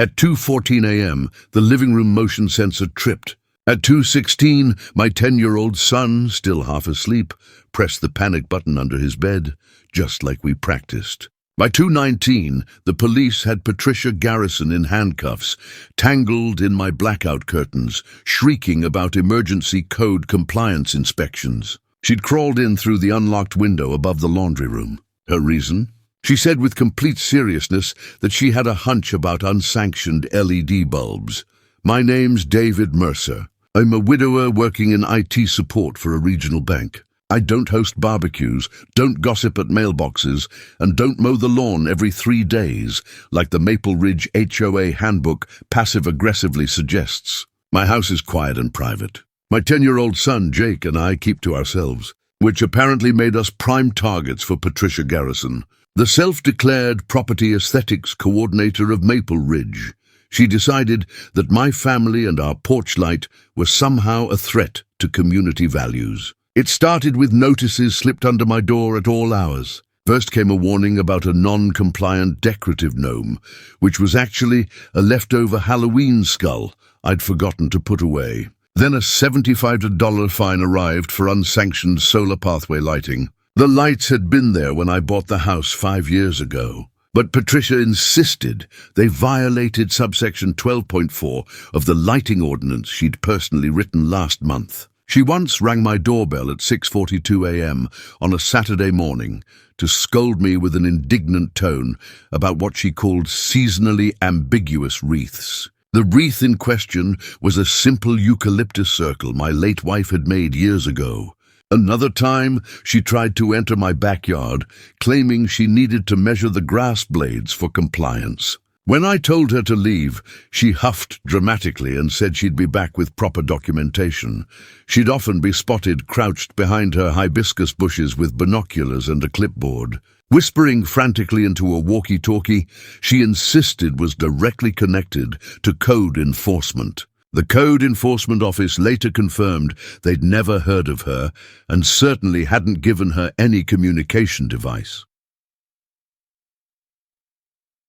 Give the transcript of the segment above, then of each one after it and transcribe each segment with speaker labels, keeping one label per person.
Speaker 1: At 2:14 a.m., the living room motion sensor tripped. At 2:16, my 10-year-old son, still half asleep, pressed the panic button under his bed, just like we practiced. By 2:19, the police had Patricia Garrison in handcuffs, tangled in my blackout curtains, shrieking about emergency code compliance inspections. She'd crawled in through the unlocked window above the laundry room. Her reason? She said with complete seriousness that she had a hunch about unsanctioned LED bulbs. My name's David Mercer. I'm a widower working in IT support for a regional bank. I don't host barbecues, don't gossip at mailboxes, and don't mow the lawn every 3 days, like the Maple Ridge HOA handbook passive-aggressively suggests. My house is quiet and private. My 10-year-old son, Jake, and I keep to ourselves, which apparently made us prime targets for Patricia Garrison, the self-declared property aesthetics coordinator of Maple Ridge. She decided that my family and our porch light were somehow a threat to community values. It started with notices slipped under my door at all hours. First came a warning about a non-compliant decorative gnome, which was actually a leftover Halloween skull I'd forgotten to put away. Then a $75 fine arrived for unsanctioned solar pathway lighting. The lights had been there when I bought the house 5 years ago. But Patricia insisted they violated subsection 12.4 of the lighting ordinance she'd personally written last month. She once rang my doorbell at 6:42 a.m. on a Saturday morning to scold me with an indignant tone about what she called seasonally ambiguous wreaths. The wreath in question was a simple eucalyptus circle my late wife had made years ago. Another time, she tried to enter my backyard, claiming she needed to measure the grass blades for compliance. When I told her to leave, she huffed dramatically and said she'd be back with proper documentation. She'd often be spotted crouched behind her hibiscus bushes with binoculars and a clipboard. Whispering frantically into a walkie-talkie, she insisted was directly connected to code enforcement. The Code Enforcement Office later confirmed they'd never heard of her and certainly hadn't given her any communication device.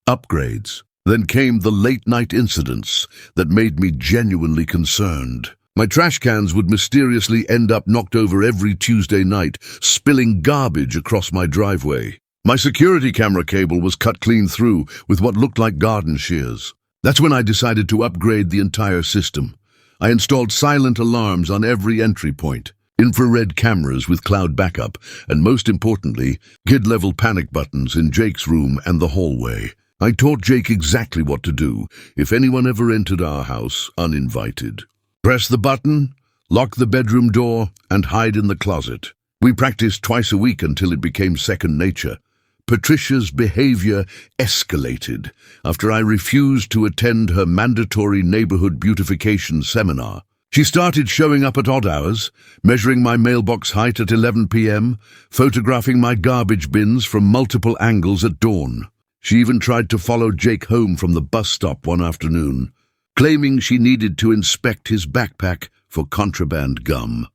Speaker 1: Upgrades. Then came the late-night incidents that made me genuinely concerned. My trash cans would mysteriously end up knocked over every Tuesday night, spilling garbage across my driveway. My security camera cable was cut clean through with what looked like garden shears. That's when I decided to upgrade the entire system. I installed silent alarms on every entry point, infrared cameras with cloud backup, and most importantly, kid-level panic buttons in Jake's room and the hallway. I taught Jake exactly what to do if anyone ever entered our house uninvited. Press the button, lock the bedroom door, and hide in the closet. We practiced twice a week until it became second nature. Patricia's behavior escalated after I refused to attend her mandatory neighborhood beautification seminar. She started showing up at odd hours, measuring my mailbox height at 11 p.m., photographing my garbage bins from multiple angles at dawn. She even tried to follow Jake home from the bus stop one afternoon, claiming she needed to inspect his backpack for contraband gum.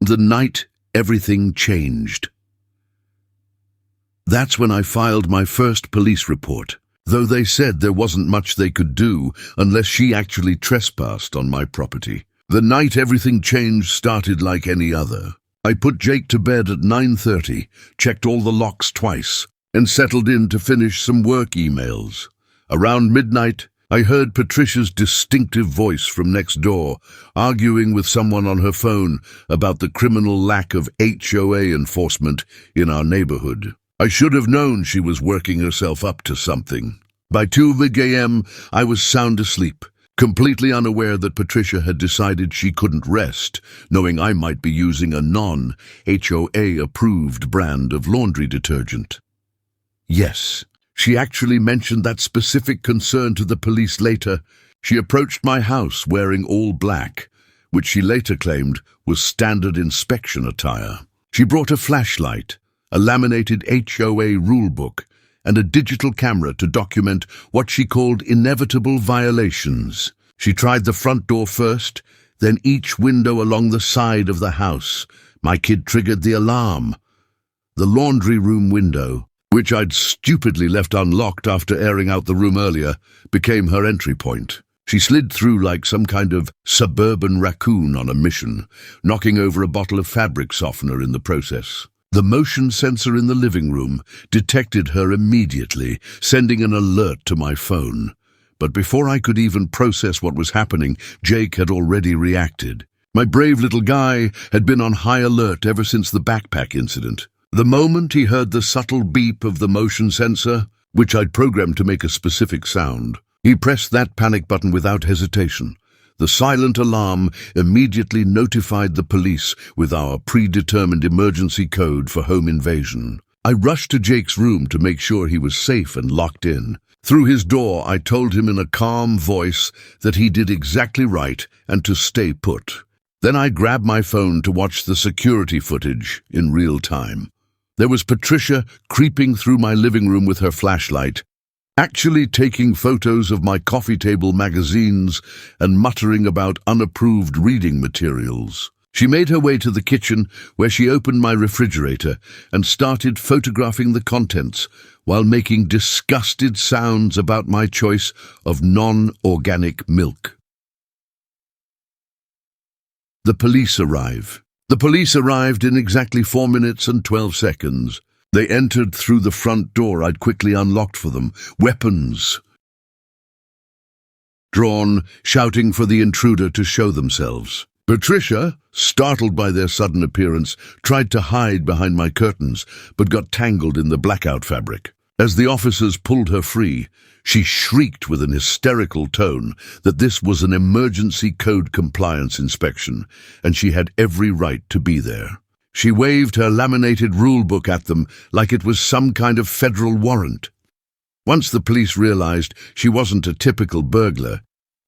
Speaker 1: The night everything changed. That's when I filed my first police report, though they said there wasn't much they could do unless she actually trespassed on my property. The night everything changed started like any other. I put Jake to bed at 9:30, checked all the locks twice, and settled in to finish some work emails. Around midnight, I heard Patricia's distinctive voice from next door, arguing with someone on her phone about the criminal lack of HOA enforcement in our neighborhood. I should have known she was working herself up to something. By 2 a.m., I was sound asleep, completely unaware that Patricia had decided she couldn't rest, knowing I might be using a non-HOA-approved brand of laundry detergent. Yes, she actually mentioned that specific concern to the police later. She approached my house wearing all black, which she later claimed was standard inspection attire. She brought a flashlight, a laminated HOA rulebook, and a digital camera to document what she called inevitable violations. She tried the front door first, then each window along the side of the house. My kid triggered the alarm. The laundry room window, which I'd stupidly left unlocked after airing out the room earlier, became her entry point. She slid through like some kind of suburban raccoon on a mission, knocking over a bottle of fabric softener in the process. The motion sensor in the living room detected her immediately, sending an alert to my phone. But before I could even process what was happening, Jake had already reacted. My brave little guy had been on high alert ever since the backpack incident. The moment he heard the subtle beep of the motion sensor, which I'd programmed to make a specific sound, he pressed that panic button without hesitation. The silent alarm immediately notified the police with our predetermined emergency code for home invasion. I rushed to Jake's room to make sure he was safe and locked in. Through his door, I told him in a calm voice that he did exactly right and to stay put. Then I grabbed my phone to watch the security footage in real time. There was Patricia creeping through my living room with her flashlight, actually taking photos of my coffee table magazines and muttering about unapproved reading materials. She made her way to the kitchen, where she opened my refrigerator and started photographing the contents while making disgusted sounds about my choice of non-organic milk. The police arrive. The police arrived in exactly 4 minutes and 12 seconds. They entered through the front door I'd quickly unlocked for them, weapons drawn, shouting for the intruder to show themselves. Patricia, startled by their sudden appearance, tried to hide behind my curtains, but got tangled in the blackout fabric. As the officers pulled her free, she shrieked with an hysterical tone that this was an emergency code compliance inspection, and she had every right to be there. She waved her laminated rulebook at them like it was some kind of federal warrant. Once the police realized she wasn't a typical burglar,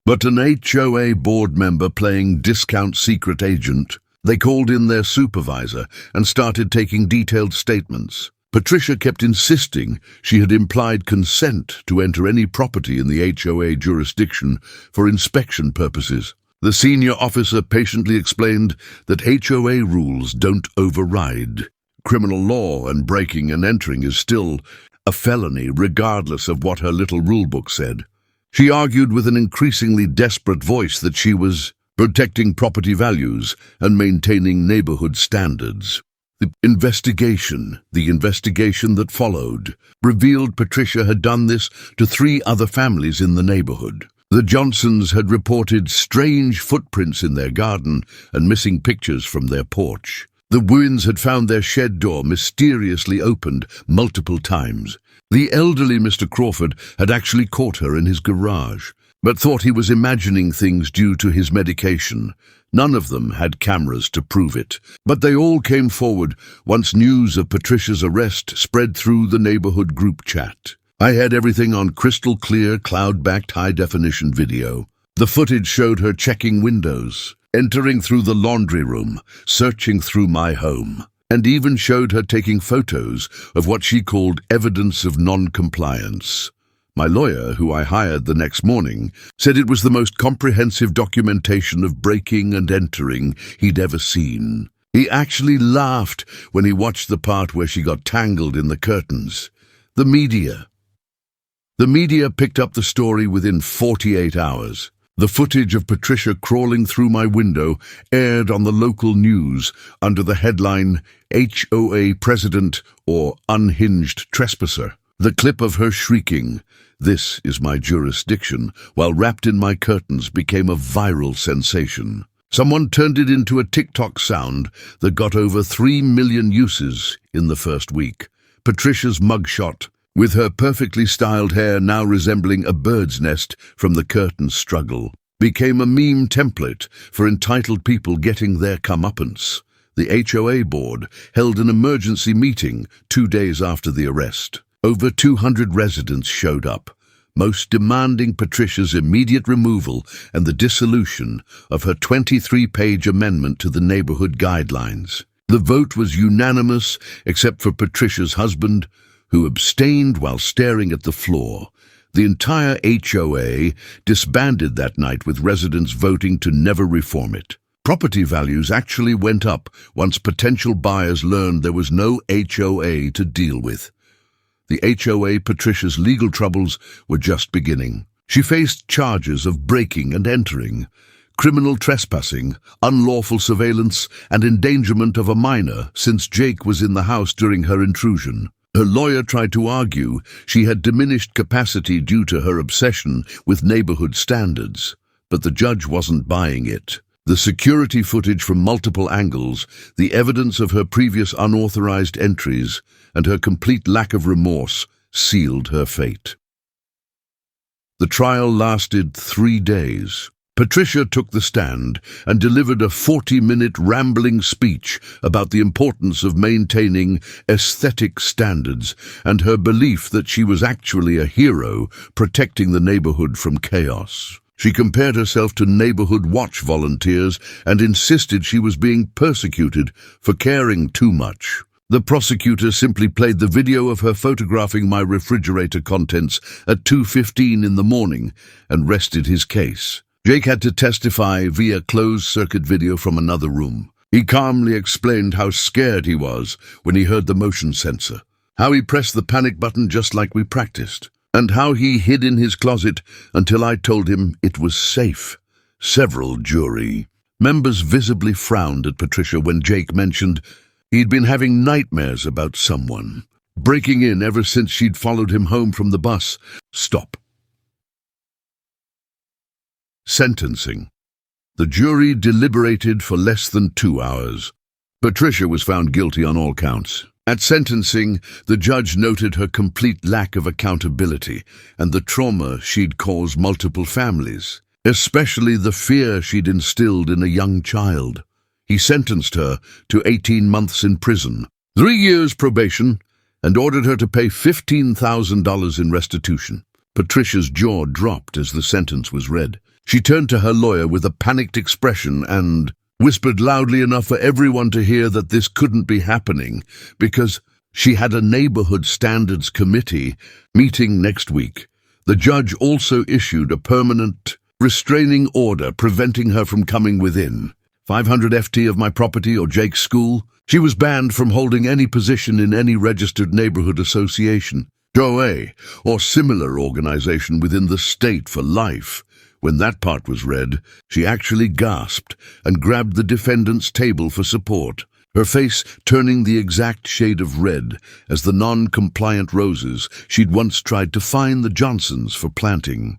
Speaker 1: but an HOA board member playing discount secret agent, they called in their supervisor and started taking detailed statements. Patricia kept insisting she had implied consent to enter any property in the HOA jurisdiction for inspection purposes. The senior officer patiently explained that HOA rules don't override criminal law, and breaking and entering is still a felony regardless of what her little rulebook said. She argued with an increasingly desperate voice that she was protecting property values and maintaining neighborhood standards. The investigation that followed, revealed Patricia had done this to 3 other families in the neighborhood. The Johnsons had reported strange footprints in their garden and missing pictures from their porch. The Wynns had found their shed door mysteriously opened multiple times. The elderly Mr. Crawford had actually caught her in his garage, but thought he was imagining things due to his medication. None of them had cameras to prove it, but they all came forward once news of Patricia's arrest spread through the neighborhood group chat. I had everything on crystal clear, cloud-backed high-definition video. The footage showed her checking windows, entering through the laundry room, searching through my home, and even showed her taking photos of what she called evidence of non-compliance. My lawyer, who I hired the next morning, said it was the most comprehensive documentation of breaking and entering he'd ever seen. He actually laughed when he watched the part where she got tangled in the curtains. The media picked up the story within 48 hours. The footage of Patricia crawling through my window aired on the local news under the headline, HOA President or Unhinged Trespasser. The clip of her shrieking, "This is my jurisdiction," while wrapped in my curtains became a viral sensation. Someone turned it into a TikTok sound that got over 3 million uses in the first week. Patricia's mugshot, with her perfectly styled hair now resembling a bird's nest from the curtain struggle, became a meme template for entitled people getting their comeuppance. The HOA board held an emergency meeting 2 days after the arrest. Over 200 residents showed up, most demanding Patricia's immediate removal and the dissolution of her 23-page amendment to the neighborhood guidelines. The vote was unanimous except for Patricia's husband, who abstained while staring at the floor. The entire HOA disbanded that night, with residents voting to never reform it. Property values actually went up once potential buyers learned there was no HOA to deal with. The HOA Patricia's legal troubles were just beginning. She faced charges of breaking and entering, criminal trespassing, unlawful surveillance, and endangerment of a minor since Jake was in the house during her intrusion. Her lawyer tried to argue she had diminished capacity due to her obsession with neighborhood standards, but the judge wasn't buying it. The security footage from multiple angles, the evidence of her previous unauthorized entries, and her complete lack of remorse sealed her fate. The trial lasted 3 days. Patricia took the stand and delivered a 40-minute rambling speech about the importance of maintaining aesthetic standards and her belief that she was actually a hero protecting the neighborhood from chaos. She compared herself to neighborhood watch volunteers and insisted she was being persecuted for caring too much. The prosecutor simply played the video of her photographing my refrigerator contents at 2:15 in the morning and rested his case. Jake had to testify via closed-circuit video from another room. He calmly explained how scared he was when he heard the motion sensor, how he pressed the panic button just like we practiced, and how he hid in his closet until I told him it was safe. Several jury members visibly frowned at Patricia when Jake mentioned he'd been having nightmares about someone breaking in ever since she'd followed him home from the bus. Stop. Sentencing. The jury deliberated for less than 2 hours. Patricia was found guilty on all counts. At sentencing, the judge noted her complete lack of accountability and the trauma she'd caused multiple families, especially the fear she'd instilled in a young child. He sentenced her to 18 months in prison, 3 years probation, and ordered her to pay $15,000 in restitution. Patricia's jaw dropped as the sentence was read. She turned to her lawyer with a panicked expression and whispered loudly enough for everyone to hear that this couldn't be happening because she had a neighborhood standards committee meeting next week. The judge also issued a permanent restraining order preventing her from coming within 500 FT of my property or Jake's school. She was banned from holding any position in any registered neighborhood association, HOA, or similar organization within the state for life. When that part was read, she actually gasped and grabbed the defendant's table for support, her face turning the exact shade of red as the non-compliant roses she'd once tried to fine the Johnsons for planting.